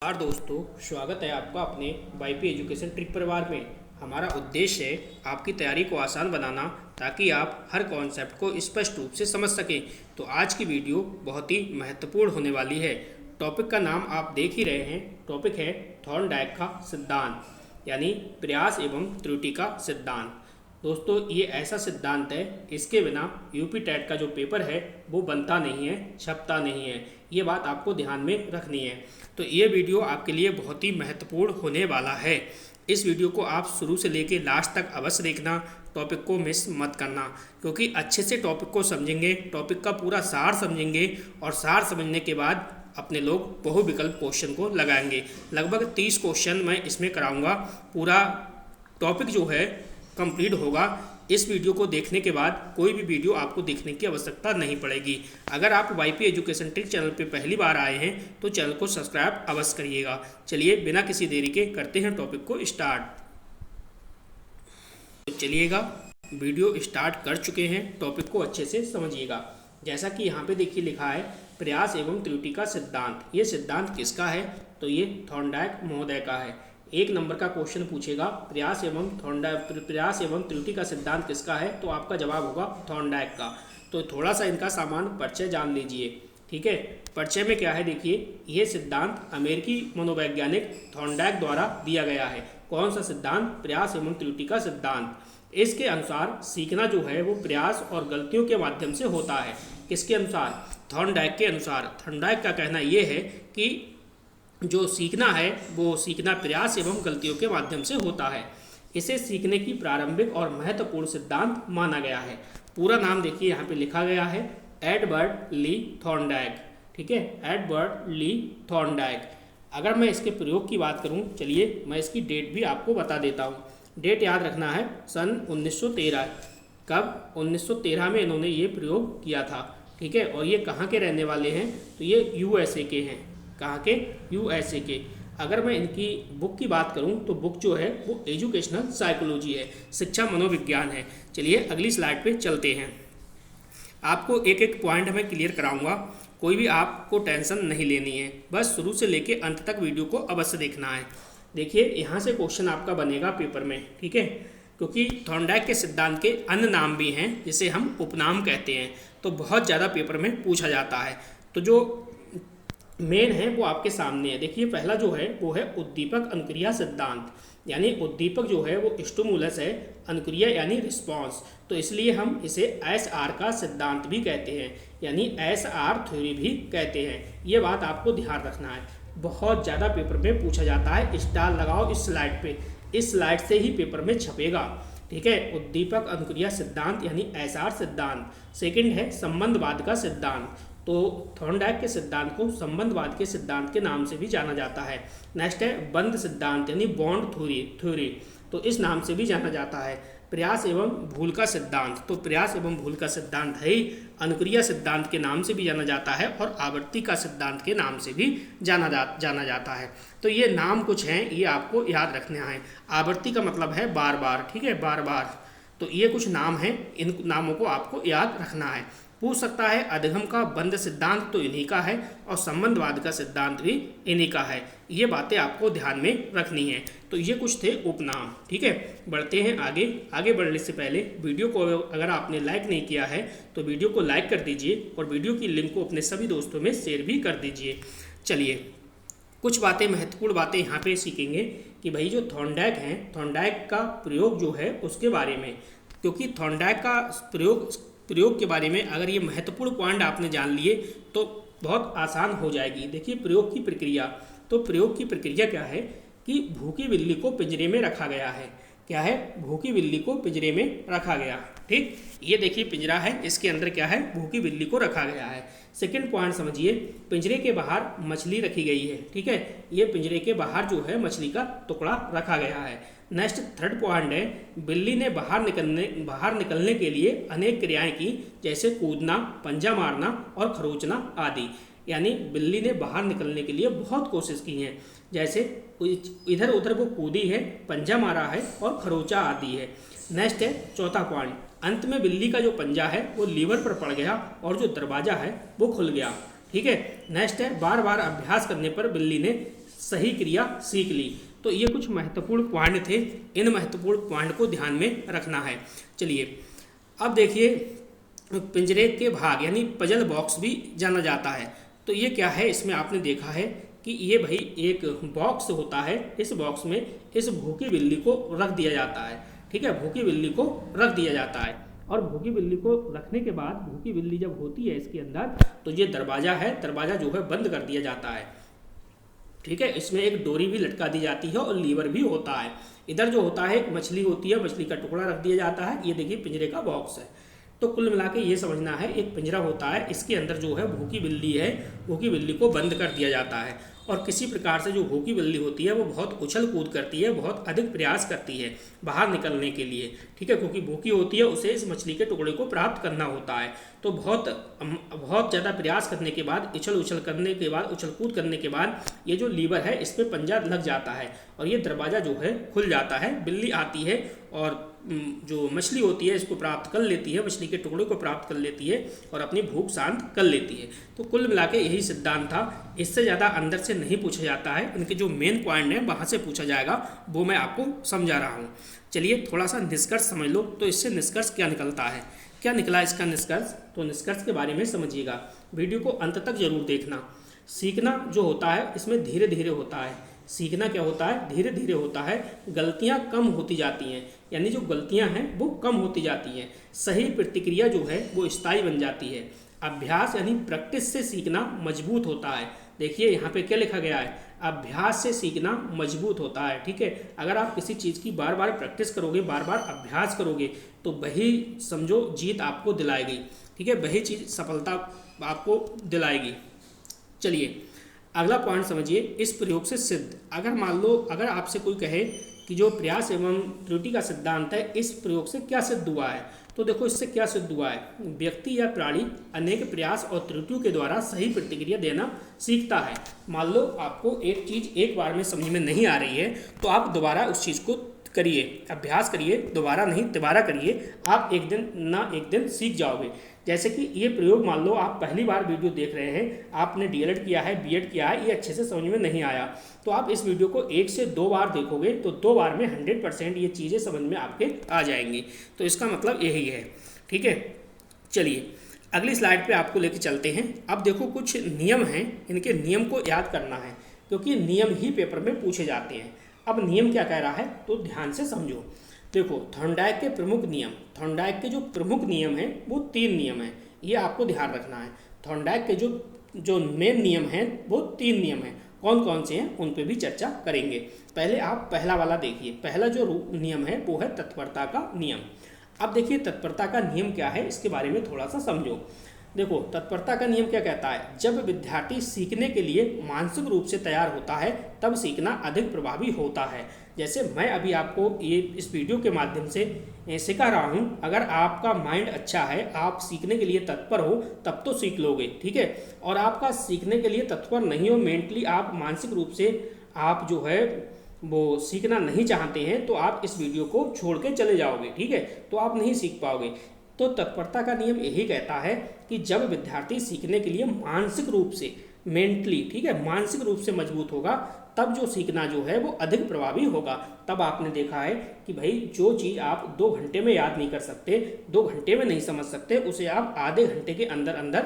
नमस्कार दोस्तों, स्वागत है आपका अपने वाईपी एजुकेशन ट्रिक परिवार में। हमारा उद्देश्य है आपकी तैयारी को आसान बनाना ताकि आप हर कॉन्सेप्ट को स्पष्ट रूप से समझ सकें। तो आज की वीडियो बहुत ही महत्वपूर्ण होने वाली है। टॉपिक का नाम आप देख ही रहे हैं। टॉपिक है थॉर्नडाइक का सिद्धांत, यानी प्रयास एवं त्रुटि का सिद्धांत। दोस्तों, ये ऐसा सिद्धांत है, इसके बिना यूपी टेट का जो पेपर है वो बनता नहीं है, छपता नहीं है। ये बात आपको ध्यान में रखनी है। तो ये वीडियो आपके लिए बहुत ही महत्वपूर्ण होने वाला है। इस वीडियो को आप शुरू से लेकर लास्ट तक अवश्य देखना, टॉपिक को मिस मत करना, क्योंकि अच्छे से टॉपिक को समझेंगे, टॉपिक का पूरा सार समझेंगे और सार समझने के बाद अपने लोग बहुविकल्प क्वेश्चन को लगाएंगे। लगभग 30 क्वेश्चन मैं इसमें कराऊंगा। पूरा टॉपिक जो है कंप्लीट होगा। इस वीडियो को देखने के बाद कोई भी वीडियो आपको देखने की आवश्यकता नहीं पड़ेगी। अगर आप वाईपी एजुकेशन ट्रिक चैनल पे पहली बार आए हैं तो चैनल को सब्सक्राइब अवश्य करिएगा। चलिए बिना किसी देरी के करते हैं टॉपिक को स्टार्ट। तो चलिएगा, वीडियो स्टार्ट कर चुके हैं। टॉपिक को अच्छे से समझिएगा। जैसा कि यहाँ पे देखिए लिखा है प्रयास एवं त्रुटि का सिद्धांत। ये सिद्धांत किसका है? तो ये थॉर्नडाइक महोदय का है। 1 नंबर का क्वेश्चन पूछेगा प्रयास एवं त्रुटि का सिद्धांत किसका है, तो आपका जवाब होगा थॉर्नडाइक का। तो थोड़ा सा इनका सामान्य परिचय जान लीजिए। ठीक है, परिचय में क्या है देखिए, ये सिद्धांत अमेरिकी मनोवैज्ञानिक थॉर्नडाइक द्वारा दिया गया है। कौन सा सिद्धांत? प्रयास एवं त्रुटि का सिद्धांत। इसके अनुसार सीखना जो है वो प्रयास और गलतियों के माध्यम से होता है। किसके अनुसार? थॉर्नडाइक के अनुसार। थॉर्नडाइक का कहना ये है कि जो सीखना है वो सीखना प्रयास एवं गलतियों के माध्यम से होता है। इसे सीखने की प्रारंभिक और महत्वपूर्ण सिद्धांत माना गया है। पूरा नाम देखिए यहाँ पे लिखा गया है, एडवर्ड ली थॉर्नडाइक। ठीक है, एडवर्ड ली थॉर्नडाइक। अगर मैं इसके प्रयोग की बात करूँ, चलिए मैं इसकी डेट भी आपको बता देता हूँ। डेट याद रखना है, सन 1913। कब? 1913 में इन्होंने ये प्रयोग किया था। ठीक है, और ये कहाँ के रहने वाले हैं? तो ये यूएसए के हैं। कहाँ के? यूएसए के। अगर मैं इनकी बुक की बात करूं तो बुक जो है वो एजुकेशनल साइकोलॉजी है, शिक्षा मनोविज्ञान है। चलिए अगली स्लाइड पे चलते हैं। आपको एक एक पॉइंट मैं क्लियर कराऊंगा, कोई भी आपको टेंशन नहीं लेनी है। बस शुरू से लेके अंत तक वीडियो को अवश्य देखना है। देखिए यहाँ से क्वेश्चन आपका बनेगा पेपर में। ठीक है, क्योंकि थॉर्नडाइक के सिद्धांत के अन्य नाम भी हैं जिसे हम उपनाम कहते हैं, तो बहुत ज़्यादा पेपर में पूछा जाता है। तो जो मेन है वो आपके सामने है। देखिए पहला जो है वो है उद्दीपक अनुक्रिया सिद्धांत, यानी उद्दीपक जो है वो स्टिमुलस है, अनुक्रिया यानी रिस्पॉन्स। तो इसलिए हम इसे एसआर का सिद्धांत भी कहते हैं, यानी एसआर थ्योरी भी कहते हैं। ये बात आपको ध्यान रखना है, बहुत ज़्यादा पेपर में पूछा जाता है। स्टार लगाओ इस स्लाइड पे, इस स्लाइड से ही पेपर में छपेगा। ठीक है, उद्दीपक अनुक्रिया सिद्धांत यानी एसआर सिद्धांत। सेकंड है संबंधवाद का सिद्धांत। तो थॉर्नडाइक के सिद्धांत को संबंधवाद के सिद्धांत के नाम से भी जाना जाता है। नेक्स्ट है बंध सिद्धांत यानी बॉन्ड थ्योरी, तो इस नाम से भी जाना जाता है। प्रयास एवं भूल का सिद्धांत, तो प्रयास एवं भूल का सिद्धांत है ही। अनुक्रिया सिद्धांत के नाम से भी जाना जाता है और आवृत्ति का सिद्धांत के नाम से भी जाना जाता है। तो ये नाम कुछ हैं, ये आपको याद रखने हैं। आवृत्ति का मतलब है बार बार। ठीक है, बार बार। तो ये कुछ नाम हैं, इन नामों को आपको याद रखना है। पूछ सकता है अधिगम का बंध सिद्धांत तो इन्हीं का है और संबंधवाद का सिद्धांत भी इन्हीं का है। ये बातें आपको ध्यान में रखनी है। तो ये कुछ थे उपनाम। ठीक है, बढ़ते हैं आगे। आगे बढ़ने से पहले वीडियो को अगर आपने लाइक नहीं किया है तो वीडियो को लाइक कर दीजिए और वीडियो की लिंक को अपने सभी दोस्तों में शेयर भी कर दीजिए। चलिए कुछ बातें, महत्वपूर्ण बातें यहाँ पे सीखेंगे कि भाई जो थॉर्नडाइक हैं, थॉर्नडाइक का प्रयोग जो है उसके बारे में, क्योंकि थॉर्नडाइक का प्रयोग के बारे में अगर ये महत्वपूर्ण पॉइंट आपने जान लिए तो बहुत आसान हो जाएगी। देखिए प्रयोग की प्रक्रिया, तो प्रयोग की प्रक्रिया क्या है कि भूखी बिल्ली को पिंजरे में रखा गया है। क्या है? भूखी बिल्ली को पिंजरे में रखा गया। ठीक, ये देखिए पिंजरा है, इसके अंदर क्या है? भूखी बिल्ली को रखा गया है। सेकंड पॉइंट समझिए, पिंजरे के बाहर मछली रखी गई है। ठीक है, ये पिंजरे के बाहर जो है मछली का टुकड़ा रखा गया है। नेक्स्ट थर्ड पॉइंट है, बिल्ली ने बाहर निकलने के लिए अनेक क्रियाएं की, जैसे कूदना, पंजा मारना और खरोचना आदि। यानी बिल्ली ने बाहर निकलने के लिए बहुत कोशिश की है, जैसे इधर उधर वो कूदी है, पंजा मारा है और खरोचा आदि है। नेक्स्ट है चौथा पॉइंट, अंत में बिल्ली का जो पंजा है वो लीवर पर पड़ गया और जो दरवाजा है वो खुल गया। ठीक है, नेक्स्ट है बार बार अभ्यास करने पर बिल्ली ने सही क्रिया सीख ली। तो ये कुछ महत्वपूर्ण पॉइंट थे, इन महत्वपूर्ण पॉइंट को ध्यान में रखना है। चलिए अब देखिए, पिंजरे के भाग यानी पजल बॉक्स भी जाना जाता है। तो ये क्या है, इसमें आपने देखा है कि ये भाई एक बॉक्स होता है, इस बॉक्स में इस भूखी बिल्ली को रख दिया जाता है। ठीक है, भूखी बिल्ली को रख दिया जाता है और भूखी बिल्ली को रखने के बाद भूखी बिल्ली जब होती है इसके अंदर, तो ये दरवाज़ा है, दरवाज़ा जो है बंद कर दिया जाता है। ठीक है, इसमें एक डोरी भी लटका दी जाती है और लीवर भी होता है। इधर जो होता है एक मछली होती है, मछली का टुकड़ा रख दिया जाता है। ये देखिए पिंजरे का बॉक्स है। तो कुल मिला के ये समझना है, एक पिंजरा होता है, इसके अंदर जो है भूखी बिल्ली है, भूखी बिल्ली को बंद कर दिया जाता है। और किसी प्रकार से जो भूखी बिल्ली होती है वो बहुत उछल कूद करती है, बहुत अधिक प्रयास करती है बाहर निकलने के लिए। ठीक है, क्योंकि भूखी होती है, उसे इस मछली के टुकड़े को प्राप्त करना होता है। तो बहुत ज़्यादा प्रयास करने के बाद, उछल करने के बाद, उछल कूद करने के बाद ये जो लीवर है इस पर पंजा लग जाता है और ये दरवाज़ा जो है खुल जाता है। बिल्ली आती है और जो मछली होती है इसको प्राप्त कर लेती है, मछली के टुकड़े को प्राप्त कर लेती है और अपनी भूख शांत कर लेती है। तो कुल मिला के यही सिद्धांत था। इससे ज़्यादा अंदर से नहीं पूछा जाता है, इनके जो मेन पॉइंट हैं वहाँ से पूछा जाएगा, वो मैं आपको समझा रहा हूँ। चलिए थोड़ा सा निष्कर्ष समझ लो। तो इससे निष्कर्ष क्या निकलता है, क्या निकला इसका निष्कर्ष? तो निष्कर्ष के बारे में समझिएगा, वीडियो को अंत तक जरूर देखना। सीखना जो होता है इसमें धीरे धीरे होता है। सीखना क्या होता है, धीरे धीरे होता है। गलतियां कम होती जाती हैं, यानी जो गलतियां हैं वो कम होती जाती हैं। सही प्रतिक्रिया जो है वो स्थायी बन जाती है। अभ्यास यानी प्रैक्टिस से सीखना मजबूत होता है। देखिए यहाँ पे क्या लिखा गया है, अभ्यास से सीखना मजबूत होता है। ठीक है, अगर आप किसी चीज़ की बार बार प्रैक्टिस करोगे, बार बार अभ्यास करोगे, तो वही समझो जीत आपको दिलाएगी। ठीक है, वही चीज़ सफलता आपको दिलाएगी। चलिए अगला पॉइंट समझिए, इस प्रयोग से सिद्ध। अगर मान लो, अगर आपसे कोई कहे कि जो प्रयास एवं त्रुटि का सिद्धांत है, इस प्रयोग से क्या सिद्ध हुआ है, तो देखो इससे क्या सिद्ध हुआ है। व्यक्ति या प्राणी अनेक प्रयास और त्रुटियों के द्वारा सही प्रतिक्रिया देना सीखता है। मान लो आपको एक चीज़ एक बार में समझ में नहीं आ रही है, तो आप दोबारा उस चीज़ को करिए, अभ्यास करिए, दोबारा नहीं तिबारा करिए, आप एक दिन ना एक दिन सीख जाओगे। जैसे कि ये प्रयोग मान लो आप पहली बार वीडियो देख रहे हैं, आपने डीएलएड किया है, बीएड किया है, ये अच्छे से समझ में नहीं आया, तो आप इस वीडियो को 1 से 2 बार देखोगे तो 2 बार में 100% ये चीज़ें समझ में आपके आ जाएंगी। तो इसका मतलब यही है। ठीक है, चलिए अगली स्लाइड पे आपको लेके चलते हैं। अब देखो कुछ नियम हैं, इनके नियम को याद करना है क्योंकि नियम ही पेपर में पूछे जाते हैं। अब नियम क्या कह रहा है तो ध्यान से समझो। देखो थॉर्नडाइक के प्रमुख नियम, थॉर्नडाइक के जो प्रमुख नियम हैं वो 3 नियम हैं, ये आपको ध्यान रखना है। थॉर्नडाइक के जो मेन नियम हैं वो 3 नियम हैं। कौन कौन से हैं उन पे भी चर्चा करेंगे। पहले आप पहला वाला देखिए। पहला जो नियम है वो है तत्परता का नियम। अब देखिए तत्परता का नियम क्या है, इसके बारे में थोड़ा सा समझो। देखो तत्परता का नियम क्या कहता है, जब विद्यार्थी सीखने के लिए मानसिक रूप से तैयार होता है तब सीखना अधिक प्रभावी होता है। जैसे मैं अभी आपको ये इस वीडियो के माध्यम से सिखा रहा हूँ, अगर आपका माइंड अच्छा है, आप सीखने के लिए तत्पर हो, तब तो सीख लोगे। ठीक है, और आपका सीखने के लिए तत्पर नहीं हो, मेंटली आप मानसिक रूप से आप जो है वो सीखना नहीं चाहते हैं, तो आप इस वीडियो को छोड़ के चले जाओगे। ठीक है, तो आप नहीं सीख पाओगे। तो तत्परता का नियम यही कहता है कि जब विद्यार्थी सीखने के लिए मानसिक रूप से, मेंटली, ठीक है, मानसिक रूप से मजबूत होगा, तब जो सीखना जो है वो अधिक प्रभावी होगा। तब आपने देखा है कि भाई जो चीज़ आप 2 घंटे में याद नहीं कर सकते, 2 घंटे में नहीं समझ सकते, उसे आप आधे घंटे के अंदर अंदर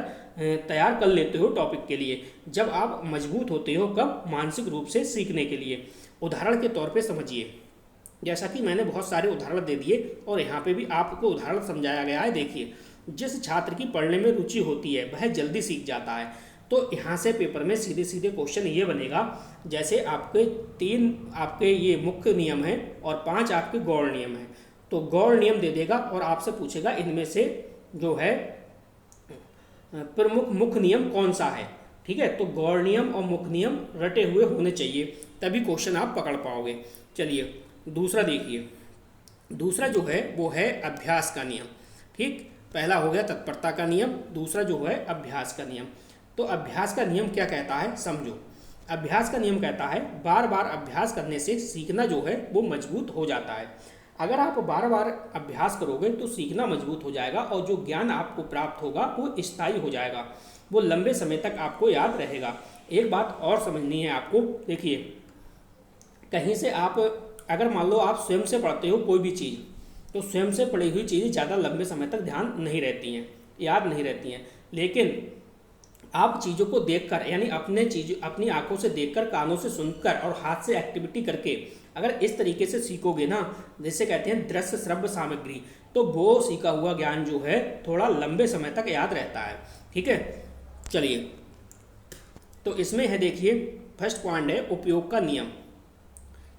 तैयार कर लेते हो टॉपिक के लिए, जब आप मजबूत होते हो। कब? मानसिक रूप से सीखने के लिए। उदाहरण के तौर पे समझिए, जैसा कि मैंने बहुत सारे उदाहरण दे दिए और यहाँ पे भी आपको उदाहरण समझाया गया है। देखिए, जिस छात्र की पढ़ने में रुचि होती है वह जल्दी सीख जाता है। तो यहाँ से पेपर में सीधे सीधे क्वेश्चन ये बनेगा, जैसे आपके 3 आपके ये मुख्य नियम हैं और 5 आपके गौड़ नियम हैं। तो गौड़ नियम दे देगा और आपसे पूछेगा इनमें से जो है प्रमुख मुख्य नियम कौन सा है। ठीक है, तो गौड़ नियम और मुख्य नियम रटे हुए होने चाहिए, तभी क्वेश्चन आप पकड़ पाओगे। चलिए दूसरा देखिए, दूसरा जो है वो है अभ्यास का नियम। ठीक, पहला हो गया तत्परता का नियम, दूसरा जो है अभ्यास का नियम। तो अभ्यास का नियम क्या कहता है समझो। अभ्यास का नियम कहता है बार बार अभ्यास करने से सीखना जो है वो मजबूत हो जाता है। अगर आप बार बार अभ्यास करोगे तो सीखना मजबूत हो जाएगा और जो ज्ञान आपको प्राप्त होगा वो स्थायी हो जाएगा, वो लंबे समय तक आपको याद रहेगा। एक बात और समझनी है आपको, देखिए कहीं से आप अगर मान लो आप स्वयं से पढ़ते हो कोई भी चीज़, तो स्वयं से पढ़ी हुई चीज़ें ज़्यादा लंबे समय तक ध्यान नहीं रहती हैं, याद नहीं रहती हैं। लेकिन आप चीज़ों को देखकर, यानी अपनी आंखों से देखकर, कानों से सुनकर और हाथ से एक्टिविटी करके अगर इस तरीके से सीखोगे ना, जैसे कहते हैं दृश्य श्रव्य सामग्री, तो वो सीखा हुआ ज्ञान जो है थोड़ा लंबे समय तक याद रहता है। ठीक है, चलिए तो इसमें है, देखिए फर्स्ट पॉइंट है उपयोग का नियम,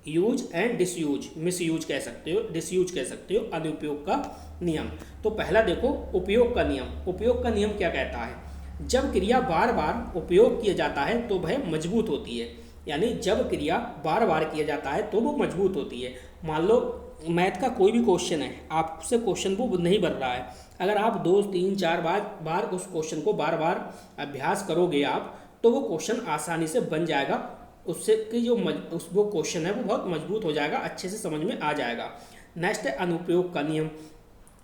यूज एंड डिसयूज, मिसयूज कह सकते हो, डिसयूज कह सकते हो, अनुपयोग का नियम। तो पहला देखो उपयोग का नियम। उपयोग का नियम क्या कहता है, जब क्रिया बार बार उपयोग किया जाता है तो वह मजबूत होती है, यानी जब क्रिया बार बार किया जाता है तो वो मजबूत होती है। मान लो मैथ का कोई भी क्वेश्चन है, आपसे क्वेश्चन वो नहीं बन रहा है, अगर आप 2 3 4 बार उस क्वेश्चन को बार बार अभ्यास करोगे आप, तो वो क्वेश्चन आसानी से बन जाएगा, उससे कि जो वो क्वेश्चन है वो बहुत मजबूत हो जाएगा, अच्छे से समझ में आ जाएगा। नेक्स्ट है अनुपयोग का नियम,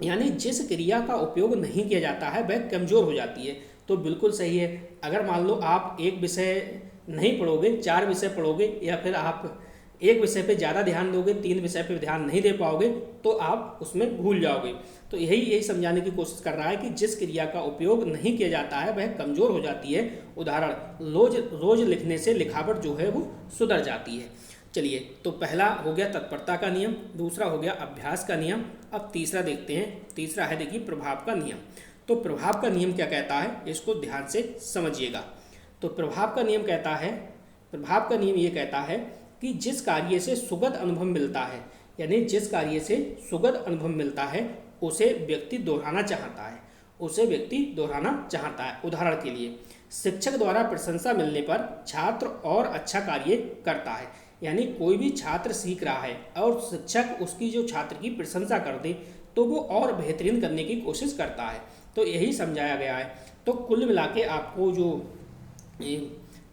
यानी जिस क्रिया का उपयोग नहीं किया जाता है वह कमज़ोर हो जाती है। तो बिल्कुल सही है, अगर मान लो आप एक विषय नहीं पढ़ोगे, 4 विषय पढ़ोगे, या फिर आप एक विषय पे ज़्यादा ध्यान दोगे, 3 विषय पे ध्यान नहीं दे पाओगे, तो आप उसमें भूल जाओगे। तो यही समझाने की कोशिश कर रहा है कि जिस क्रिया का उपयोग नहीं किया जाता है वह कमज़ोर हो जाती है। उदाहरण, रोज लिखने से लिखावट जो है वो सुधर जाती है। चलिए, तो पहला हो गया तत्परता का नियम, दूसरा हो गया अभ्यास का नियम। अब तीसरा देखते हैं, तीसरा है देखिए प्रभाव का नियम। तो प्रभाव का नियम क्या कहता है, इसको ध्यान से समझिएगा। तो प्रभाव का नियम कहता है, प्रभाव का नियम ये कहता है कि जिस कार्य से सुखद अनुभव मिलता है, यानी जिस कार्य से सुखद अनुभव मिलता है उसे व्यक्ति दोहराना चाहता है, उसे व्यक्ति दोहराना चाहता है। उदाहरण के लिए, शिक्षक द्वारा प्रशंसा मिलने पर छात्र और अच्छा कार्य करता है, यानी कोई भी छात्र सीख रहा है और शिक्षक उसकी जो छात्र की प्रशंसा कर दे तो वो और बेहतरीन करने की कोशिश करता है। तो यही समझाया गया है। तो कुल मिला के आपको जो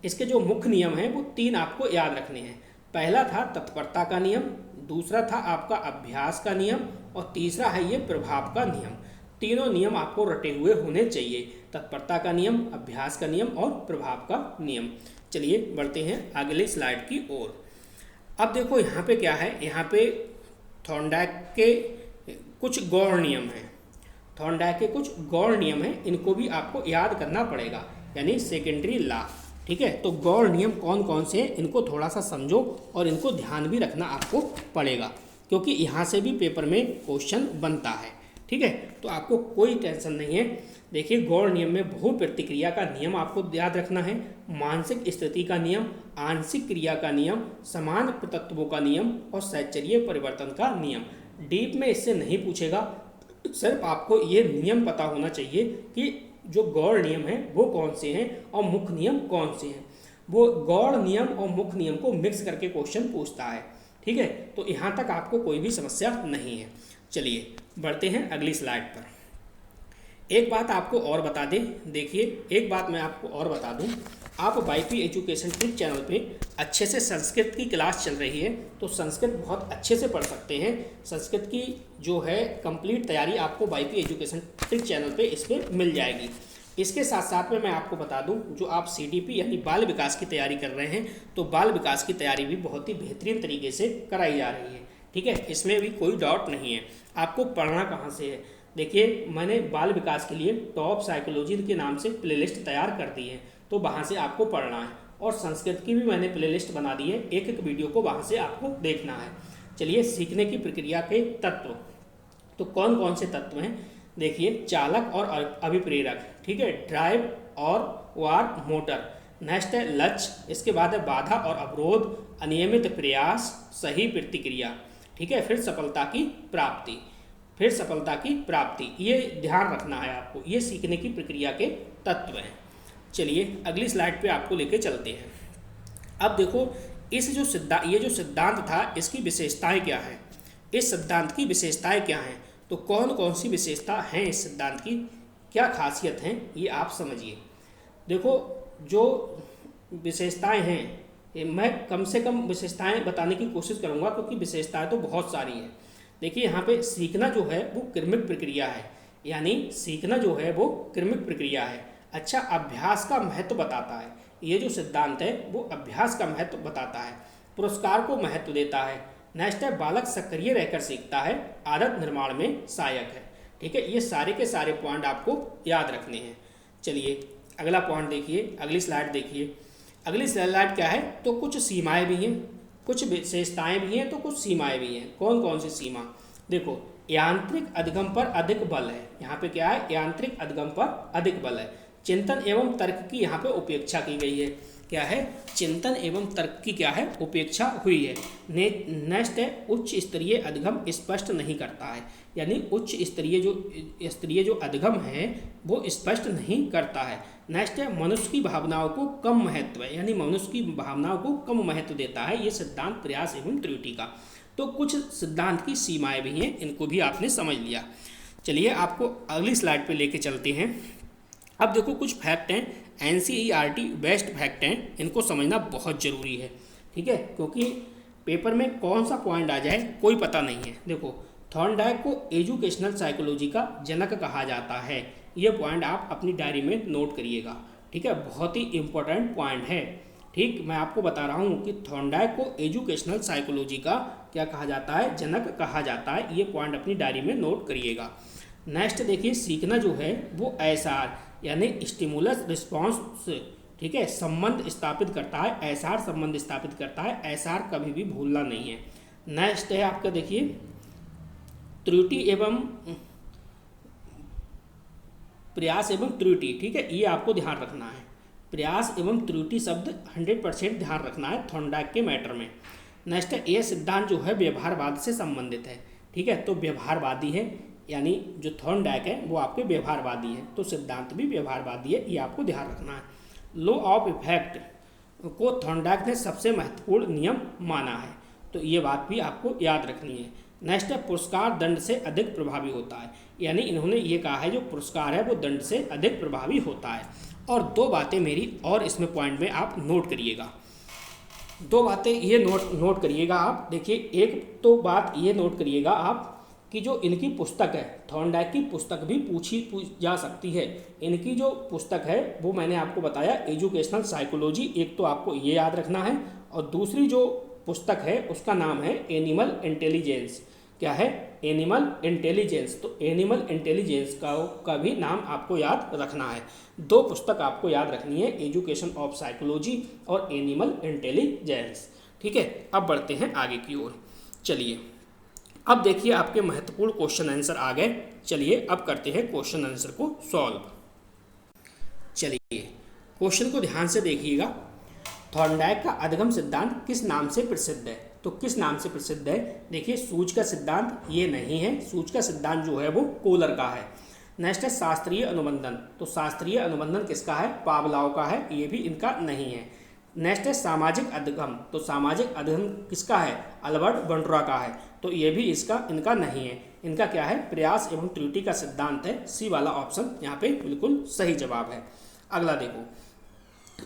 इसके जो मुख्य नियम हैं वो 3 आपको याद रखने हैं। पहला था तत्परता का नियम, दूसरा था आपका अभ्यास का नियम, और तीसरा है ये प्रभाव का नियम। तीनों नियम आपको रटे हुए होने चाहिए, तत्परता का नियम, अभ्यास का नियम और प्रभाव का नियम। चलिए बढ़ते हैं अगली स्लाइड की ओर। अब देखो यहाँ पे क्या है, यहाँ पे थॉर्नडाइक के कुछ गौण नियम हैं, थॉर्नडाइक के कुछ गौण नियम हैं, इनको भी आपको याद करना पड़ेगा, यानी सेकेंडरी लॉ। ठीक है, तो गौण नियम कौन कौन से हैं इनको थोड़ा सा समझो और इनको ध्यान भी रखना आपको पड़ेगा, क्योंकि यहाँ से भी पेपर में क्वेश्चन बनता है। ठीक है, तो आपको कोई टेंशन नहीं है। देखिए, गौण नियम में बहु प्रतिक्रिया का नियम आपको याद रखना है, मानसिक स्थिति का नियम, आंशिक क्रिया का नियम, समान तत्वों का नियम और सहचर्य परिवर्तन का नियम। डीप में इससे नहीं पूछेगा, सिर्फ आपको ये नियम पता होना चाहिए कि जो गौण नियम हैं वो कौन से हैं और मुख्य नियम कौन से हैं। वो गौण नियम और मुख्य नियम को मिक्स करके क्वेश्चन पूछता है। ठीक है, तो यहाँ तक आपको कोई भी समस्या नहीं है। चलिए बढ़ते हैं अगली स्लाइड पर। एक बात आपको और बता दें, देखिए एक बात मैं आपको और बता दूं, आप वाईपी एजुकेशन ट्रिक चैनल पे अच्छे से संस्कृत की क्लास चल रही है, तो संस्कृत बहुत अच्छे से पढ़ सकते हैं। संस्कृत की जो है कंप्लीट तैयारी आपको वाईपी एजुकेशन ट्रिक चैनल पे इस पर मिल जाएगी। इसके साथ साथ में मैं आपको बता दूं, जो आप सीडीपी यानी बाल विकास की तैयारी कर रहे हैं, तो बाल विकास की तैयारी भी बहुत ही बेहतरीन तरीके से कराई जा रही है। ठीक है, इसमें भी कोई डाउट नहीं है। आपको पढ़ना कहाँ से है, देखिए मैंने बाल विकास के लिए टॉप साइकोलॉजी के नाम से प्लेलिस्ट तैयार कर दी है, तो वहाँ से आपको पढ़ना है। और संस्कृत की भी मैंने प्लेलिस्ट बना दी है, एक एक वीडियो को वहाँ से आपको देखना है। चलिए, सीखने की प्रक्रिया के तत्व, तो कौन कौन से तत्व हैं, देखिए चालक और अभिप्रेरक, ठीक है, ड्राइव और वार मोटर, नेक्स्ट है लक्ष्य, इसके बाद है बाधा और अवरोध, अनियमित प्रयास, सही प्रतिक्रिया, ठीक है, फिर सफलता की प्राप्ति, फिर सफलता की प्राप्ति। ये ध्यान रखना है आपको, ये सीखने की प्रक्रिया के तत्व हैं। चलिए अगली स्लाइड पे आपको लेके चलते हैं। अब देखो, ये जो सिद्धांत था इसकी विशेषताएं क्या हैं, इस सिद्धांत की विशेषताएं क्या हैं, तो कौन कौन सी विशेषता हैं इस सिद्धांत की, क्या खासियत हैं, ये आप समझिए। देखो, जो विशेषताएं हैं, मैं कम से कम विशेषताएं बताने की कोशिश करूँगा, क्योंकि विशेषताएं तो बहुत सारी हैं। देखिए यहाँ पे सीखना जो है वो क्रमिक प्रक्रिया है, यानी सीखना जो है वो क्रमिक प्रक्रिया है। अच्छा, अभ्यास का महत्व बताता है, ये जो सिद्धांत है वो अभ्यास का महत्व बताता है, पुरस्कार को महत्व देता है। नेक्स्ट है बालक सक्रिय रहकर सीखता है, आदत निर्माण में सहायक है। ठीक है, ये सारे के सारे पॉइंट आपको याद रखने हैं। चलिए अगला पॉइंट देखिए, अगली स्लाइड देखिए। अगली स्लाइड क्या है, तो कुछ सीमाएं भी हैं, कुछ विशेषताएं भी हैं, तो कुछ सीमाएं भी हैं। कौन कौन सी सीमा, देखो यांत्रिक अधिगम पर अधिक बल है। यहाँ पे क्या है, यांत्रिक अधिगम पर अधिक बल है। चिंतन एवं तर्क की यहाँ पे उपेक्षा की गई है। क्या है, चिंतन एवं तर्क की क्या है, उपेक्षा हुई है। नेक्स्ट है उच्च स्तरीय अधिगम स्पष्ट नहीं करता है, यानी उच्च स्तरीय जो अधिगम है वो स्पष्ट नहीं करता है। नेक्स्ट है मनुष्य की भावनाओं को कम महत्व है, यानी मनुष्य की भावनाओं को कम महत्व देता है ये सिद्धांत प्रयास एवं त्रुटि का। तो कुछ सिद्धांत की सीमाएं भी हैं, इनको भी आपने समझ लिया। चलिए आपको अगली स्लाइड पे लेके चलते हैं। अब देखो कुछ फैक्ट हैं, NCERT बेस्ट फैक्ट हैं, इनको समझना बहुत ज़रूरी है। ठीक है, क्योंकि पेपर में कौन सा पॉइंट आ जाए कोई पता नहीं है। देखो थॉर्नडाइक को एजुकेशनल साइकोलॉजी का जनक कहा जाता है, ये पॉइंट आप अपनी डायरी में नोट करिएगा। ठीक है, बहुत ही इंपॉर्टेंट पॉइंट है। ठीक, मैं आपको बता रहा हूँ कि थॉर्नडाइक को एजुकेशनल साइकोलॉजी का क्या कहा जाता है, जनक कहा जाता है। ये पॉइंट अपनी डायरी में नोट करिएगा। नेक्स्ट देखिए, सीखना जो है वो SR यानी स्टिमुलस रिस्पॉन्स, ठीक है, संबंध स्थापित करता है। SR संबंध स्थापित करता है, SR कभी भी भूलना नहीं है। नेक्स्ट है आपका देखिए त्रुटि एवं प्रयास एवं त्रुटि। ठीक है, ये आपको ध्यान रखना है, प्रयास एवं त्रुटि शब्द 100% ध्यान रखना है थॉर्नडाइक के मैटर में। नेक्स्ट है ये सिद्धांत जो है व्यवहारवाद से संबंधित है। ठीक है, तो व्यवहारवादी है, यानी जो थॉर्नडाइक है वो आपके व्यवहारवादी है, तो सिद्धांत भी व्यवहारवादी है, ये आपको ध्यान रखना है। लॉ ऑफ इफेक्ट को थॉर्नडाइक ने सबसे महत्वपूर्ण नियम माना है, तो ये बात भी आपको याद रखनी है। नेक्स्ट है पुरस्कार दंड से अधिक प्रभावी होता है, यानी इन्होंने ये कहा है जो पुरस्कार है वो दंड से अधिक प्रभावी होता है। और दो बातें मेरी और इसमें पॉइंट में आप नोट करिएगा, दो बातें ये नोट करिएगा आप। देखिए एक तो बात ये नोट करिएगा आप कि जो इनकी पुस्तक है, थॉर्नडाइक की पुस्तक भी पूछी जा सकती है। इनकी जो पुस्तक है वो मैंने आपको बताया एजुकेशनल साइकोलॉजी, एक तो आपको ये याद रखना है, और दूसरी जो पुस्तक है उसका नाम है एनिमल इंटेलिजेंस। क्या है, एनिमल इंटेलिजेंस। तो एनिमल इंटेलिजेंस का भी नाम आपको याद रखना है। दो पुस्तक आपको याद रखनी है, एजुकेशन ऑफ साइकोलॉजी और एनिमल इंटेलिजेंस। ठीक है, अब बढ़ते हैं आगे की ओर। चलिए अब देखिए आपके महत्वपूर्ण क्वेश्चन आंसर आ गए। चलिए अब करते हैं क्वेश्चन आंसर को सॉल्व। चलिए क्वेश्चन को ध्यान से देखिएगा। थॉर्नडाइक का अधिगम सिद्धांत किस नाम से प्रसिद्ध है, तो किस नाम से प्रसिद्ध है, देखिए सूज का सिद्धांत ये नहीं है, सूज का सिद्धांत जो है वो कोलर का है। नेक्स्ट है शास्त्रीय अनुबंधन, तो शास्त्रीय अनुबंधन किसका है, पावलाव का है, ये भी इनका नहीं है। नेक्स्ट है सामाजिक अधिगम, तो सामाजिक अधिगम किसका है, अल्बर्ट बंड्रा का है, तो ये भी इनका नहीं है। इनका क्या है, प्रयास एवं त्रुटि का सिद्धांत है। सी वाला ऑप्शन यहाँ पे बिल्कुल सही जवाब है। अगला देखो,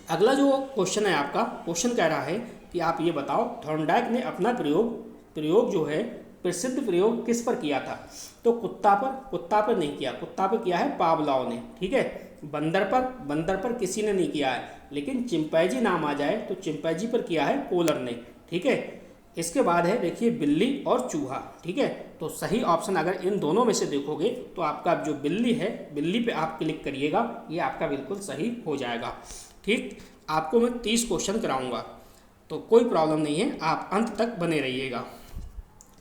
अगला जो क्वेश्चन है आपका, क्वेश्चन कह रहा है कि आप ये बताओ थॉर्नडाइक ने अपना प्रयोग जो है प्रसिद्ध प्रयोग किस पर किया था, तो कुत्ता पर नहीं किया, कुत्ता पर किया है पावलाव ने। ठीक है, बंदर पर किसी ने नहीं किया है, लेकिन चिंपैंजी नाम आ जाए तो चिंपैंजी पर किया है कोलर ने। ठीक है, इसके बाद है देखिए बिल्ली और चूहा। ठीक है, तो सही ऑप्शन अगर इन दोनों में से देखोगे तो आपका जो बिल्ली है, बिल्ली पे आप क्लिक करिएगा, ये आपका बिल्कुल सही हो जाएगा। ठीक, आपको मैं 30 क्वेश्चन कराऊंगा, तो कोई प्रॉब्लम नहीं है, आप अंत तक बने रहिएगा।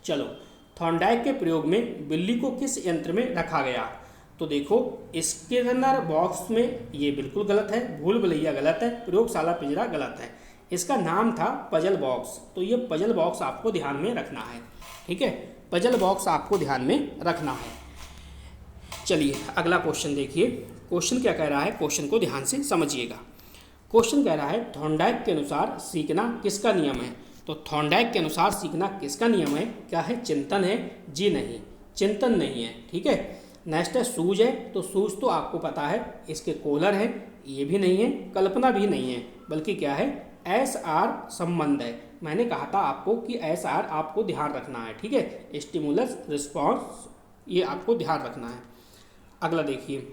चलो, थॉर्नडाइक के प्रयोग में बिल्ली को किस यंत्र में रखा गया, तो देखो स्किनर बॉक्स में, ये बिल्कुल गलत है, भूल भुलैया गलत है, प्रयोगशाला पिंजरा गलत है। इसका नाम था पजल बॉक्स, तो ये पजल बॉक्स आपको ध्यान में रखना है। ठीक है, पजल बॉक्स आपको ध्यान में रखना है। चलिए अगला क्वेश्चन देखिए, क्वेश्चन क्या कह रहा है, क्वेश्चन को ध्यान से समझिएगा। क्वेश्चन कह रहा है थॉर्नडाइक के अनुसार सीखना किसका नियम है, तो थॉर्नडाइक के अनुसार सीखना किसका नियम है, क्या है, चिंतन है, जी नहीं, चिंतन नहीं है। ठीक है, नेक्स्ट है सूज है, तो सूज तो आपको पता है, इसके कोलर है, ये भी नहीं है, कल्पना भी नहीं है, बल्कि क्या है, SR संबंध है। मैंने कहा था आपको कि SR आपको ध्यान रखना है। ठीक है, स्टिमुलस रिस्पॉन्स, ये आपको ध्यान रखना है। अगला देखिए,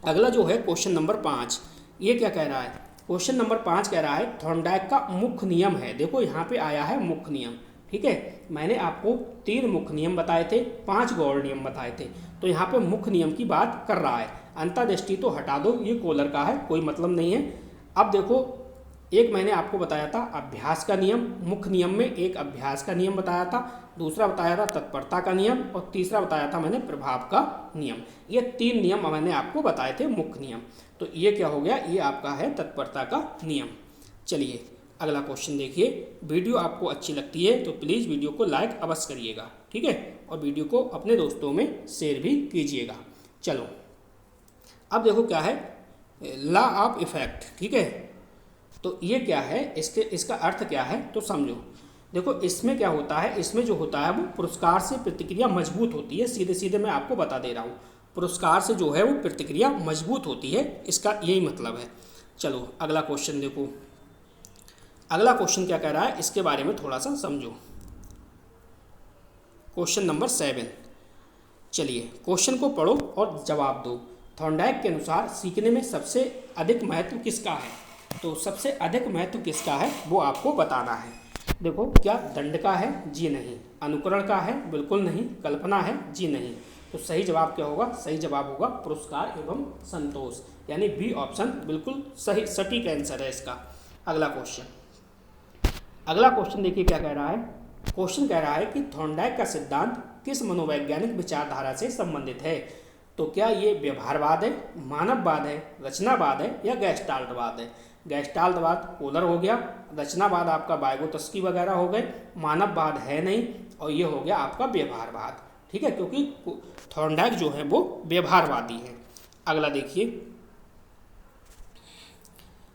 अगला जो है क्वेश्चन नंबर 5, ये क्या कह रहा है, क्वेश्चन नंबर 5 कह रहा है थॉर्नडाइक का मुख्य नियम है। देखो यहाँ पे आया है मुख्य नियम, ठीक है। मैंने आपको 3 मुख्य नियम बताए थे, 5 गौड़ नियम बताए थे, तो यहाँ पे मुख्य नियम की बात कर रहा है। अंतर्दृष्टि तो हटा दो, ये कोलर का है, कोई मतलब नहीं है। अब देखो, एक मैंने आपको बताया था अभ्यास का नियम, मुख्य नियम में एक अभ्यास का नियम बताया था, दूसरा बताया था तत्परता का नियम, और तीसरा बताया था मैंने प्रभाव का नियम। ये 3 नियम मैंने आपको बताए थे मुख्य नियम। तो ये क्या हो गया, ये आपका है तत्परता का नियम। चलिए अगला क्वेश्चन देखिए। वीडियो आपको अच्छी लगती है तो प्लीज़ वीडियो को लाइक अवश्य करिएगा, ठीक है, और वीडियो को अपने दोस्तों में शेयर भी कीजिएगा। चलो अब देखो क्या है, लॉ ऑफ इफेक्ट, ठीक है। तो ये क्या है, इसका अर्थ क्या है तो समझो। देखो इसमें क्या होता है, इसमें जो होता है वो पुरस्कार से प्रतिक्रिया मजबूत होती है। सीधे सीधे मैं आपको बता दे रहा हूँ, पुरस्कार से जो है वो प्रतिक्रिया मजबूत होती है, इसका यही मतलब है। चलो अगला क्वेश्चन देखो। अगला क्वेश्चन क्या कह रहा है, इसके बारे में थोड़ा सा समझो। Question number 7। चलिए क्वेश्चन को पढ़ो और जवाब दो। थॉर्नडाइक के अनुसार सीखने में सबसे अधिक महत्व किसका है? तो सबसे अधिक महत्व किसका है वो आपको बताना है। देखो, क्या दंड का है? जी नहीं। अनुकरण का है? बिल्कुल नहीं। कल्पना है? जी नहीं। तो सही जवाब क्या होगा? सही जवाब होगा पुरस्कार एवं संतोष, यानी बी ऑप्शन बिल्कुल सही सटीक आंसर है इसका। अगला क्वेश्चन देखिए क्या कह रहा है। क्वेश्चन कह रहा है कि थॉर्नडाइक का सिद्धांत किस मनोवैज्ञानिक विचारधारा से संबंधित है? तो क्या ये व्यवहारवाद है, मानववाद है, रचनावाद है या गैस्टाल्टवाद है? गैस्टाल्टवाद कोलर हो गया, रचनावाद आपका वाइगोत्स्की वगैरह हो गए, मानववाद है नहीं, और ये हो गया आपका व्यवहारवाद, ठीक है, क्योंकि थॉर्नडाइक जो है वो व्यवहारवादी है। अगला देखिए,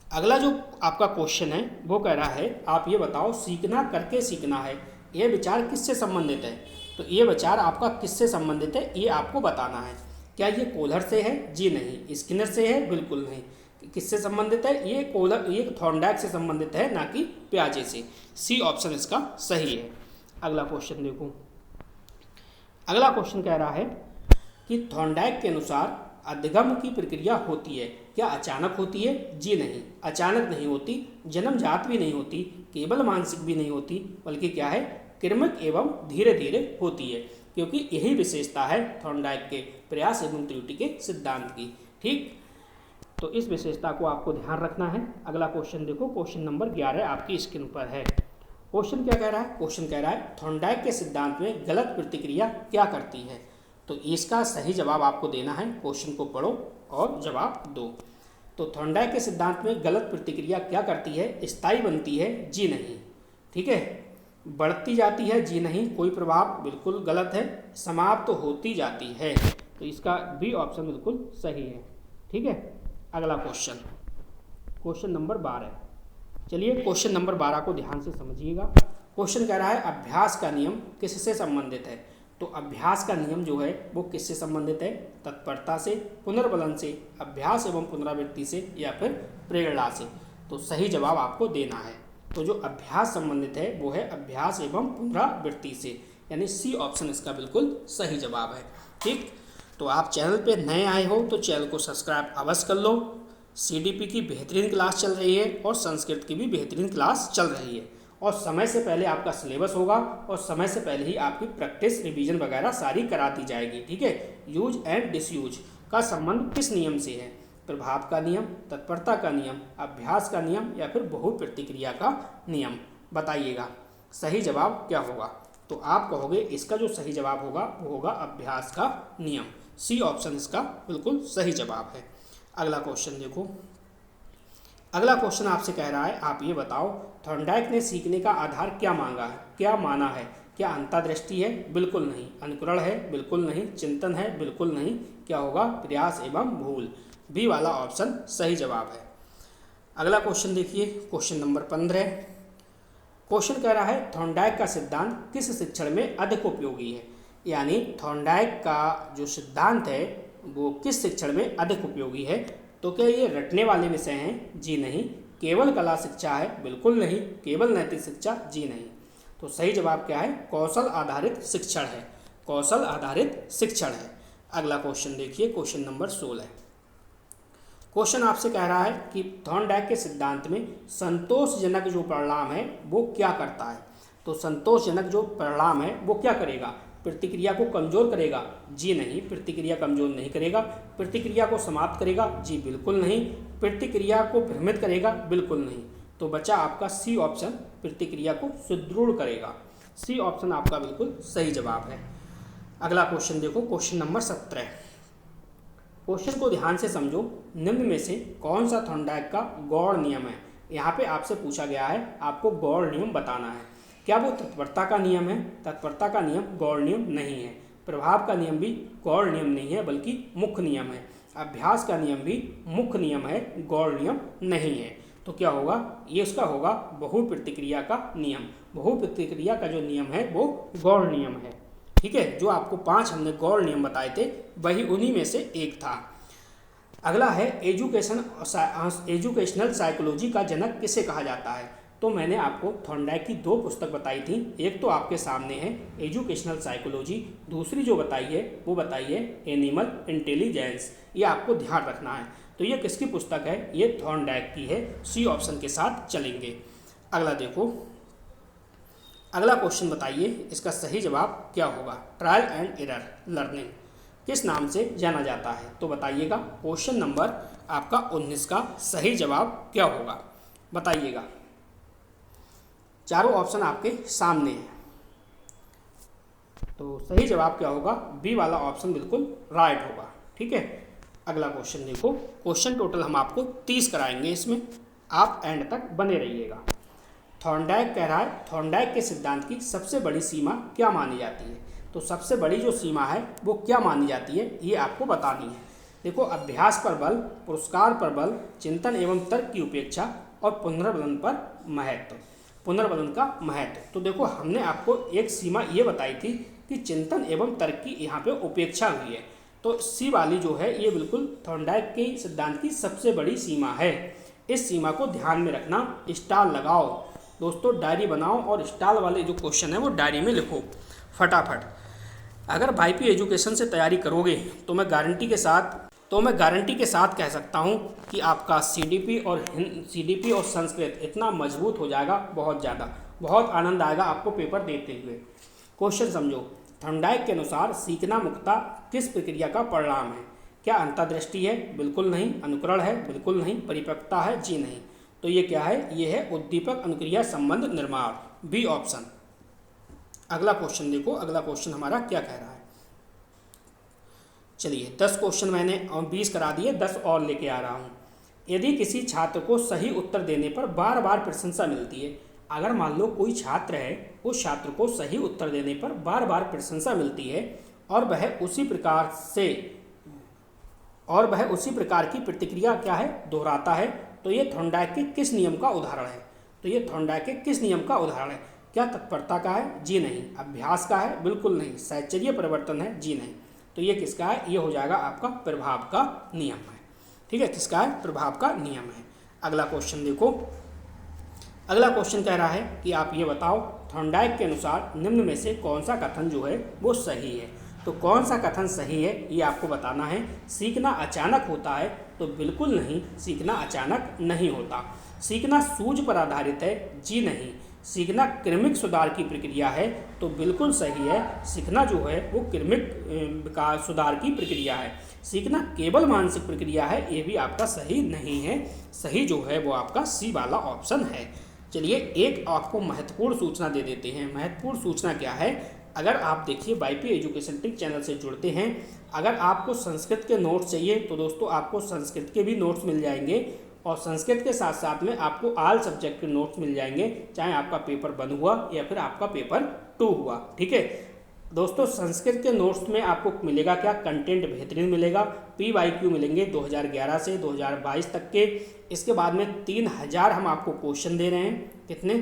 अगला जो आपका क्वेश्चन है वो कह रहा है आप ये बताओ सीखना करके सीखना है, ये विचार किससे संबंधित है? तो ये विचार आपका किससे संबंधित है ये आपको बताना है। क्या ये कोलर से है? जी नहीं। स्किनर से है? बिल्कुल नहीं। किससे संबंधित है? ये थॉर्नडाइक से संबंधित है, ना कि पियाजे से। सी ऑप्शन इसका सही है। अगला क्वेश्चन देखो। अगला क्वेश्चन कह रहा है कि थॉर्नडाइक के अनुसार अधिगम की प्रक्रिया होती है, क्या अचानक होती है? जी नहीं, अचानक नहीं होती, जन्मजात भी नहीं होती, केवल मानसिक भी नहीं होती, बल्कि क्या है, क्रमिक एवं धीरे धीरे होती है, क्योंकि यही विशेषता है थॉर्नडाइक के प्रयास एवं त्रुटि के सिद्धांत की। ठीक, तो इस विशेषता को आपको ध्यान रखना है। अगला क्वेश्चन देखो, क्वेश्चन नंबर 11 आपकी स्क्रीन पर है। क्वेश्चन क्या कह रहा है? क्वेश्चन कह रहा है थॉर्नडाइक के सिद्धांत में गलत प्रतिक्रिया क्या करती है? तो इसका सही जवाब आपको देना है। क्वेश्चन को पढ़ो और जवाब दो। तो थॉर्नडाइक के सिद्धांत में गलत प्रतिक्रिया क्या करती है? स्थायी बनती है? जी नहीं। ठीक है। बढ़ती जाती है? जी नहीं, कोई प्रभाव, बिल्कुल गलत है। समाप्त तो होती जाती है, तो इसका बी ऑप्शन बिल्कुल सही है। ठीक है। अगला क्वेश्चन, क्वेश्चन नंबर 12। चलिए क्वेश्चन नंबर 12 को ध्यान से समझिएगा। क्वेश्चन कह रहा है अभ्यास का नियम किससे संबंधित है? तो अभ्यास का नियम जो है वो किससे संबंधित है? तत्परता से, पुनर्बलन से, अभ्यास एवं पुनरावृत्ति से, या फिर प्रेरणा से। तो सही जवाब आपको देना है। तो जो अभ्यास संबंधित है वो है अभ्यास एवं पुनरावृत्ति से, यानी सी ऑप्शन इसका बिल्कुल सही जवाब है। ठीक, तो आप चैनल पे नए आए हो तो चैनल को सब्सक्राइब अवश्य कर लो। सीडीपी की बेहतरीन क्लास चल रही है और संस्कृत की भी बेहतरीन क्लास चल रही है, और समय से पहले आपका सिलेबस होगा और समय से पहले ही आपकी प्रैक्टिस रिवीजन वगैरह सारी करा दी जाएगी। ठीक है। यूज एंड डिसयूज का संबंध किस नियम से है? प्रभाव का नियम, तत्परता का नियम, अभ्यास का नियम, या फिर बहु प्रतिक्रिया का नियम? बताइएगा सही जवाब क्या होगा। तो आप कहोगे इसका जो सही जवाब होगा वो होगा अभ्यास का नियम। सी ऑप्शन इसका बिल्कुल सही जवाब है। अगला क्वेश्चन देखो। अगला क्वेश्चन आपसे कह रहा है आप ये बताओ थॉर्नडाइक ने सीखने का आधार क्या माना है? क्या अंतर्दृष्टि है? बिल्कुल नहीं। अनुकरण है? बिल्कुल नहीं। चिंतन है? बिल्कुल नहीं। क्या होगा? प्रयास एवं भूल। बी वाला ऑप्शन सही जवाब है। अगला क्वेश्चन देखिए, क्वेश्चन नंबर 15। क्वेश्चन कह रहा है थॉर्नडाइक का सिद्धांत किस शिक्षण में अधिक उपयोगी है? यानी थॉर्नडाइक का जो सिद्धांत है वो किस शिक्षण में अधिक उपयोगी है? तो क्या ये रटने वाले विषय हैं? जी नहीं। केवल कला शिक्षा है? बिल्कुल नहीं। केवल नैतिक शिक्षा? जी नहीं। तो सही जवाब क्या है? कौशल आधारित शिक्षण है। कौशल आधारित शिक्षण है। अगला क्वेश्चन देखिए, क्वेश्चन नंबर 16। क्वेश्चन आपसे कह रहा है कि थॉर्नडाइक के सिद्धांत में संतोषजनक जो परिणाम है वो क्या करता है। तो संतोषजनक जो परिणाम है वो क्या करेगा, प्रतिक्रिया को कमजोर करेगा? जी नहीं, प्रतिक्रिया कमजोर नहीं करेगा। प्रतिक्रिया को समाप्त करेगा? जी बिल्कुल नहीं। प्रतिक्रिया को भ्रमित करेगा? बिल्कुल नहीं। तो बचा आपका सी ऑप्शन, प्रतिक्रिया को सुदृढ़ करेगा। सी ऑप्शन आपका बिल्कुल सही जवाब है। अगला क्वेश्चन देखो, क्वेश्चन नंबर 17। क्वेश्चन को ध्यान से समझो। निम्न में से कौन सा थॉर्नडाइक का गौड़ नियम है? यहाँ पे आपसे पूछा गया है, आपको गौड़ नियम बताना है। क्या वो तत्परता का नियम है? तत्परता का नियम गौड़ नियम नहीं है। प्रभाव का नियम भी गौड़ नियम नहीं है, बल्कि मुख्य नियम है। अभ्यास का नियम भी मुख्य नियम है, गौड़ नियम नहीं है। तो क्या होगा, ये उसका होगा बहुप्रतिक्रिया का नियम। बहुप्रतिक्रिया का जो नियम है वो गौड़ नियम है। ठीक है, जो आपको 5 हमने गौड़ नियम बताए थे वही उन्हीं में से एक था। अगला है एजुकेशनल साइकोलॉजी का जनक किसे कहा जाता है? तो मैंने आपको थॉर्नडाइक की 2 पुस्तक बताई थी। एक तो आपके सामने है एजुकेशनल साइकोलॉजी, दूसरी जो बताई है वो बताई है एनिमल इंटेलिजेंस। ये आपको ध्यान रखना है। तो ये किसकी पुस्तक है? ये थॉर्नडाइक की है। सी ऑप्शन के साथ चलेंगे। अगला देखो, अगला क्वेश्चन बताइए, इसका सही जवाब क्या होगा? ट्रायल एंड एरर लर्निंग किस नाम से जाना जाता है? तो बताइएगा। क्वेश्चन नंबर आपका 19 का सही जवाब क्या होगा, बताइएगा। चारों ऑप्शन आपके सामने हैं। तो सही जवाब क्या होगा? बी वाला ऑप्शन बिल्कुल राइट होगा। ठीक है, अगला क्वेश्चन देखो। क्वेश्चन टोटल हम आपको 30 कराएंगे, इसमें आप एंड तक बने रहिएगा। थॉर्नडाइक कह रहा है, थॉर्नडाइक के सिद्धांत की सबसे बड़ी सीमा क्या मानी जाती है? तो सबसे बड़ी जो सीमा है वो क्या मानी जाती है, ये आपको बतानी है। देखो, अभ्यास पर बल, पुरस्कार पर बल, चिंतन एवं तर्क की उपेक्षा और पुनर्बलन पर महत्व, पुनर्बलन का महत्व। तो देखो, हमने आपको एक सीमा ये बताई थी कि चिंतन एवं तर्क की यहाँ पे उपेक्षा हुई है। तो सी वाली जो है ये बिल्कुल थॉर्नडाइक के सिद्धांत की सबसे बड़ी सीमा है। इस सीमा को ध्यान में रखना, स्टार लगाओ दोस्तों, डायरी बनाओ और स्टार वाले जो क्वेश्चन है वो डायरी में लिखो फटाफट। अगर वाईपी एजुकेशन से तैयारी करोगे तो मैं गारंटी के साथ कह सकता हूँ कि आपका सीडीपी और संस्कृत इतना मजबूत हो जाएगा, बहुत ज़्यादा, बहुत आनंद आएगा आपको पेपर देते हुए। क्वेश्चन समझो। थॉर्नडाइक के अनुसार सीखना मुख्यतः किस प्रक्रिया का परिणाम है? क्या अंतर्दृष्टि है? बिल्कुल नहीं। अनुकरण है? बिल्कुल नहीं। परिपक्वता है? जी नहीं। तो ये क्या है? ये है उद्दीपक अनुक्रिया संबंध निर्माण, बी ऑप्शन। अगला क्वेश्चन देखो, अगला क्वेश्चन हमारा क्या कह रहा है। चलिए, 10 क्वेश्चन मैंने 20 करा दिए, 10 और लेके आ रहा हूँ। यदि किसी छात्र को सही उत्तर देने पर बार बार प्रशंसा मिलती है, अगर मान लो कोई छात्र है, उस छात्र को सही उत्तर देने पर बार बार प्रशंसा मिलती है और वह उसी प्रकार की प्रतिक्रिया क्या है, दोहराता है, तो ये थॉर्नडाइक के किस नियम का उदाहरण है? तो ये थॉर्नडाइक के किस नियम का उदाहरण है? क्या तत्परता का है? जी नहीं। अभ्यास का है? बिल्कुल नहीं। साहचर्य परिवर्तन है? जी नहीं। तो ये किसका है? ये हो जाएगा आपका प्रभाव का नियम है। ठीक है, किसका है? प्रभाव का नियम है। अगला क्वेश्चन देखो। अगला क्वेश्चन कह रहा है कि आप ये बताओ, थॉर्नडाइक के अनुसार निम्न में से कौन सा कथन जो है वो सही है? तो कौन सा कथन सही है ये आपको बताना है। सीखना अचानक होता है? तो बिल्कुल नहीं, सीखना अचानक नहीं होता। सीखना सूझ पर आधारित है? जी नहीं। सीखना क्रमिक सुधार की प्रक्रिया है? तो बिल्कुल सही है, सीखना जो है वो क्रमिक सुधार की प्रक्रिया है। सीखना केवल मानसिक प्रक्रिया है? ये भी आपका सही नहीं है। सही जो है वो आपका सी वाला ऑप्शन है। चलिए, एक आपको महत्वपूर्ण सूचना दे देते हैं। महत्वपूर्ण सूचना क्या है? अगर आप देखिए वाईपी एजुकेशन टिक चैनल से जुड़ते हैं, अगर आपको संस्कृत के नोट्स चाहिए तो दोस्तों आपको संस्कृत के भी नोट्स मिल जाएंगे और संस्कृत के साथ साथ में आपको ऑल सब्जेक्ट के नोट्स मिल जाएंगे, चाहे आपका पेपर 1 हुआ या फिर आपका पेपर 2 हुआ। ठीक है दोस्तों, संस्कृत के नोट्स में आपको मिलेगा क्या? कंटेंट बेहतरीन मिलेगा। PYQ मिलेंगे 2011 से 2022 तक के। इसके बाद में 3000 हम आपको क्वेश्चन दे रहे हैं। कितने?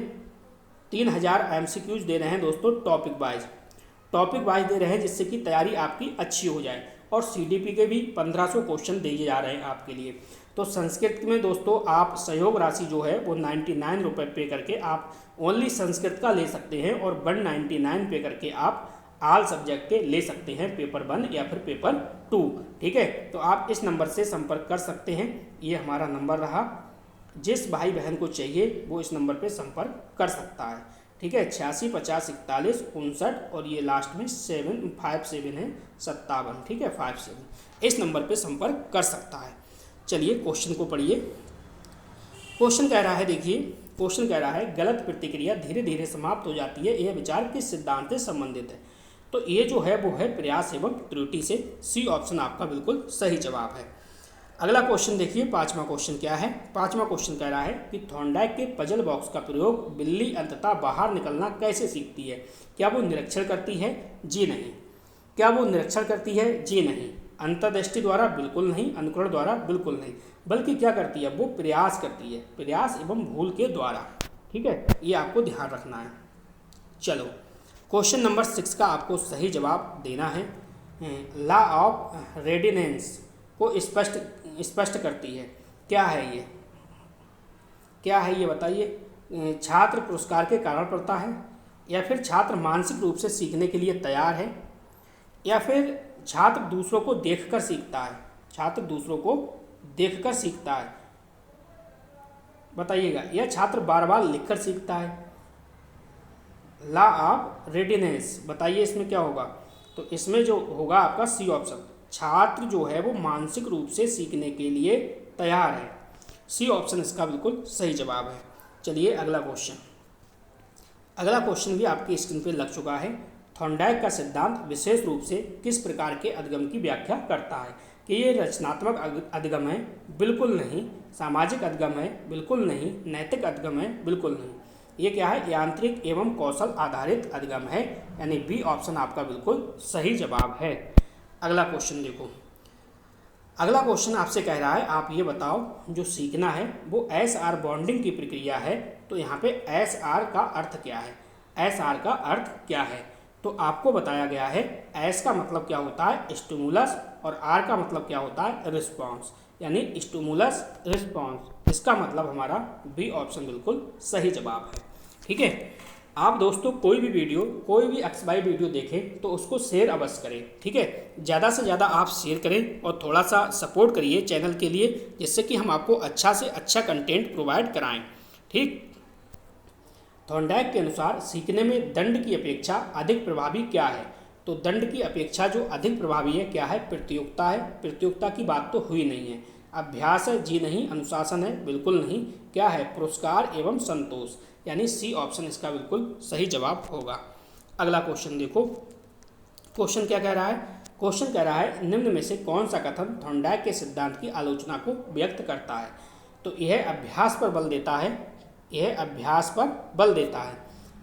3000 MCQs दे रहे हैं दोस्तों, टॉपिक वाइज दे रहे हैं, जिससे कि तैयारी आपकी अच्छी हो जाए। और CDP के भी 1500 क्वेश्चन दिए जा रहे हैं आपके लिए। तो संस्कृत में दोस्तों आप सहयोग राशि जो है वो 99 रुपये पे करके आप ओनली संस्कृत का ले सकते हैं और 199 पे करके आप ऑल सब्जेक्ट के ले सकते हैं, पेपर 1 या फिर पेपर 2। ठीक है, तो आप इस नंबर से संपर्क कर सकते हैं। ये हमारा नंबर रहा, जिस भाई बहन को चाहिए वो इस नंबर पे संपर्क कर सकता है। ठीक है, 86 50 41 59 और ये लास्ट में 57 है 57। ठीक है, 57 इस नंबर पे संपर्क कर सकता है। चलिए क्वेश्चन को पढ़िए। क्वेश्चन कह रहा है, देखिए क्वेश्चन कह रहा है गलत प्रतिक्रिया धीरे धीरे समाप्त हो जाती है, यह विचार किस सिद्धांत से संबंधित है? तो ये जो है वो है प्रयास एवं त्रुटि से। सी ऑप्शन आपका बिल्कुल सही जवाब है। अगला क्वेश्चन देखिए, 5वां क्वेश्चन क्या है? 5वां क्वेश्चन कह रहा है कि थॉर्नडाइक के पजल बॉक्स का प्रयोग बिल्ली अंततः बाहर निकलना कैसे सीखती है? क्या वो निरीक्षण करती है? जी नहीं। क्या वो निरीक्षण करती है? जी नहीं। अंतर्दृष्टि द्वारा? बिल्कुल नहीं। अनुकरण द्वारा? बिल्कुल नहीं। बल्कि क्या करती है? वो प्रयास करती है, प्रयास एवं भूल के द्वारा। ठीक है, ये आपको ध्यान रखना है। चलो क्वेश्चन नंबर 6 का आपको सही जवाब देना है। लॉ ऑफ रेडिनेंस को स्पष्ट करती है। क्या है ये? क्या है ये बताइए। छात्र पुरस्कार के कारण पढ़ता है, या फिर छात्र मानसिक रूप से सीखने के लिए तैयार है, या फिर छात्र दूसरों को देखकर सीखता है? छात्र दूसरों को देखकर सीखता है, बताइएगा। या छात्र बार बार लिखकर सीखता है? लॉ ऑफ रेडिनेस, बताइए इसमें क्या होगा? तो इसमें जो होगा आपका सी ऑप्शन, छात्र जो है वो मानसिक रूप से सीखने के लिए तैयार है। सी ऑप्शन इसका बिल्कुल सही जवाब है। चलिए अगला क्वेश्चन। अगला क्वेश्चन भी आपकी स्क्रीन पे लग चुका है। थॉर्नडाइक का सिद्धांत विशेष रूप से किस प्रकार के अधिगम की व्याख्या करता है? कि ये रचनात्मक अधिगम है? बिल्कुल नहीं। सामाजिक अधिगम है? बिल्कुल नहीं। नैतिक अधिगम है? बिल्कुल नहीं। ये क्या है? यांत्रिक एवं कौशल आधारित अधिगम है, यानी बी ऑप्शन आपका बिल्कुल सही जवाब है। अगला क्वेश्चन देखो। अगला क्वेश्चन आपसे कह रहा है आप ये बताओ, जो सीखना है वो एस आर बॉन्डिंग की प्रक्रिया है, तो यहाँ पे एस आर का अर्थ क्या है? एस आर का अर्थ क्या है? तो आपको बताया गया है एस का मतलब क्या होता है? स्टिमुलस, और आर का मतलब क्या होता है? रिस्पॉन्स, यानी स्टिमुलस रिस्पॉन्स। इसका मतलब हमारा बी ऑप्शन बिल्कुल सही जवाब है। ठीक है, आप दोस्तों कोई भी वीडियो, कोई भी XY वीडियो देखें तो उसको शेयर अवश्य करें। ठीक है, ज़्यादा से ज़्यादा आप शेयर करें और थोड़ा सा सपोर्ट करिए चैनल के लिए, जिससे कि हम आपको अच्छा से अच्छा कंटेंट प्रोवाइड कराएं। ठीक, थॉर्नडाइक के अनुसार सीखने में दंड की अपेक्षा अधिक प्रभावी क्या है? तो दंड की अपेक्षा जो अधिक प्रभावी है क्या है? प्रतियोगिता है। प्रतियोगिता की बात तो हुई नहीं है। अभ्यास है? जी नहीं। अनुशासन है? बिल्कुल नहीं। क्या है? पुरस्कार एवं संतोष, यानी सी ऑप्शन इसका बिल्कुल सही जवाब होगा। अगला क्वेश्चन देखो। क्वेश्चन क्या कह रहा है? क्वेश्चन कह रहा है निम्न में से कौन सा कथन थॉर्नडाइक के सिद्धांत की आलोचना को व्यक्त करता है? तो यह अभ्यास पर बल देता है, यह अभ्यास पर बल देता है,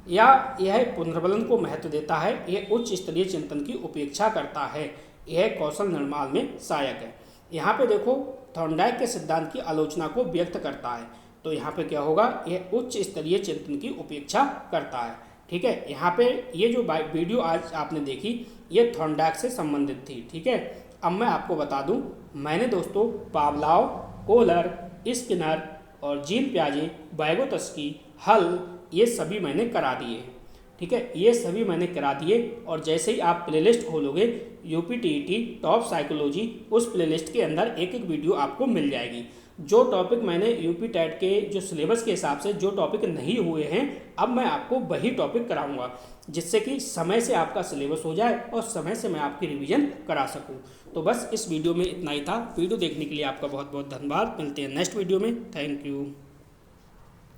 या यह पुनर्बलन को महत्व देता है, यह उच्च स्तरीय चिंतन की उपेक्षा करता है, यह कौशल निर्माण में सहायक है। यहाँ पे देखो, थॉर्नडाइक के सिद्धांत की आलोचना को व्यक्त करता है, तो यहाँ पे क्या होगा? यह उच्च स्तरीय चिंतन की उपेक्षा करता है। ठीक है, यहाँ पे ये जो वीडियो आज आपने देखी ये थॉर्नडाइक से संबंधित थी। ठीक है, अब मैं आपको बता दूं, मैंने दोस्तों पावलोव, कोहलर, स्किनर और जीन पियाजे, वाइगोत्स्की, हल, ये सभी मैंने करा दिए। ठीक है, ये सभी मैंने करा दिए, और जैसे ही आप प्लेलिस्ट खोलोगे UPTET टॉप साइकोलॉजी, उस प्लेलिस्ट के अंदर एक एक वीडियो आपको मिल जाएगी। जो टॉपिक मैंने यूपी टेट के जो सिलेबस के हिसाब से जो टॉपिक नहीं हुए हैं, अब मैं आपको वही टॉपिक कराऊंगा, जिससे कि समय से आपका सिलेबस हो जाए और समय से मैं आपकी रिवीजन करा सकूं। तो बस इस वीडियो में इतना ही था। वीडियो देखने के लिए आपका बहुत बहुत धन्यवाद। मिलते हैं नेक्स्ट वीडियो में। Thank you.